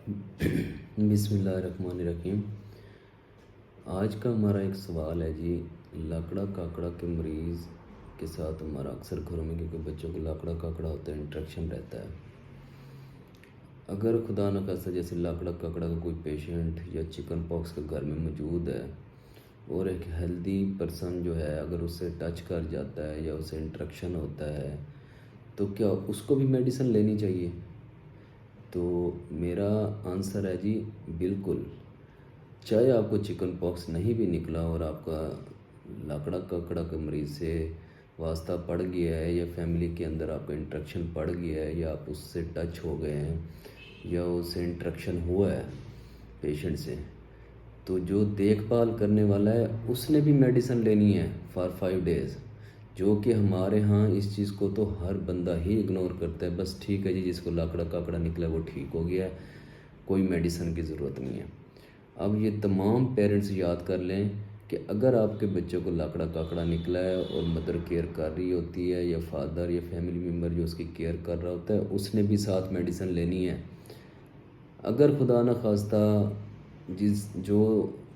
بسم اللہ الرحمن الرحیم۔ آج کا ہمارا ایک سوال ہے جی، لاکڑا کاکڑا کے مریض کے ساتھ ہمارا اکثر گھروں میں کیونکہ بچوں کو لاکڑا کاکڑا ہوتا ہے، انٹریکشن رہتا ہے۔ اگر خدا نخواستہ جیسے لاکڑا کاکڑا کا کوئی پیشنٹ یا چکن پاکس کا گھر میں موجود ہے اور ایک ہیلدی پرسن جو ہے اگر اس سے ٹچ کر جاتا ہے یا اسے انٹریکشن ہوتا ہے تو کیا اس کو بھی میڈیسن لینی چاہیے؟ تو میرا آنسر ہے جی بالکل۔ چاہے آپ کو چکن پاکس نہیں بھی نکلا اور آپ کا لاکڑا کاکڑا کے مریض سے واسطہ پڑ گیا ہے یا فیملی کے اندر آپ کا انٹریکشن پڑ گیا ہے یا آپ اس سے ٹچ ہو گئے ہیں یا اس سے انٹریکشن ہوا ہے پیشنٹ سے، تو جو دیکھ بھال کرنے والا ہے اس نے بھی میڈیسن لینی ہے فار 5 days، جو کہ ہمارے ہاں اس چیز کو تو ہر بندہ ہی اگنور کرتا ہے۔ بس ٹھیک ہے جی، جس کو لاکڑا کاکڑا نکلا وہ ٹھیک ہو گیا ہے، کوئی میڈیسن کی ضرورت نہیں ہے۔ اب یہ تمام پیرنٹس یاد کر لیں کہ اگر آپ کے بچوں کو لاکڑا کاکڑا نکلا ہے اور مدر کیئر کر رہی ہوتی ہے یا فادر یا فیملی ممبر جو اس کی کیئر کر رہا ہوتا ہے اس نے بھی ساتھ میڈیسن لینی ہے۔ اگر خدا نخواستہ جو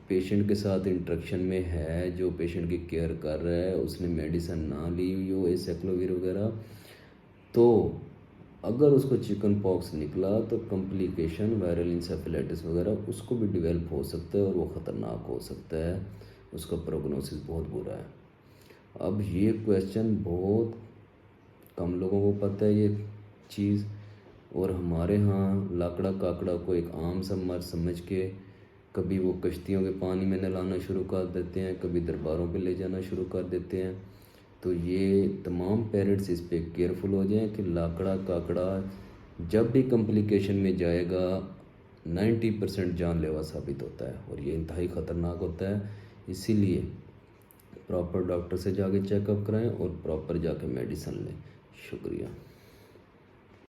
پیشنٹ کے ساتھ انٹریکشن میں ہے، جو پیشنٹ کی کیئر کر رہا ہے، اس نے میڈیسن نہ لی ہوئی ہو ایسیکلوویر وغیرہ، تو اگر اس کو چکن پاکس نکلا تو کمپلیکیشن وائرل انسیفلائٹس وغیرہ اس کو بھی ڈیولپ ہو سکتا ہے اور وہ خطرناک ہو سکتا ہے، اس کا پروگنوسس بہت برا ہے۔ اب یہ کویسچن بہت کم لوگوں کو پتہ ہے یہ چیز، اور ہمارے ہاں لاکڑا کاکڑا کو ایک عام سا مرض سمجھ کے کبھی وہ کشتیوں کے پانی میں نہلانا شروع کر دیتے ہیں، کبھی درباروں پہ لے جانا شروع کر دیتے ہیں۔ تو یہ تمام پیرنٹس اس پہ کیئرفل ہو جائیں کہ لاکڑا کاکڑا جب بھی کمپلیکیشن میں جائے گا 90% جان لیوا ثابت ہوتا ہے اور یہ انتہائی خطرناک ہوتا ہے۔ اسی لیے پراپر ڈاکٹر سے جا کے چیک اپ کرائیں اور پراپر جا کے میڈیسن لیں۔ شکریہ۔